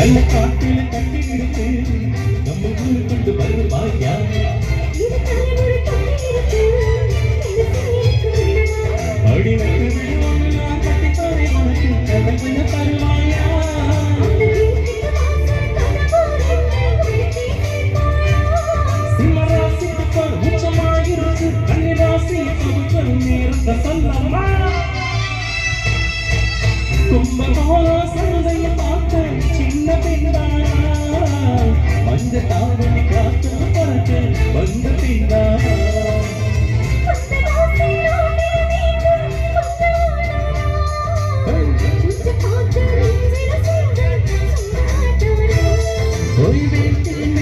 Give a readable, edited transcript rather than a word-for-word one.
நல்ல காட்டில கட்டி இருக்கு நம்ம ஊரு கொண்டு வருவாயா அடினக்கு விடுவாங்கலாம் கட்டி தோரை உனக்கு கதை கொஞ்சம் தருவாயா சிம்மராசிக்கு பார் உச்சமாயிருக்கு கன்னிராசியை தொகுத்தரும் நேரத்தை சொல்லம்மா கும்பகோண சந்தையை பார்த்த சின்ன பெண்ணானா மஞ்ச தாவணி காத்து பறக்க வந்த பெண்ணானா ஒரு வீட்டில்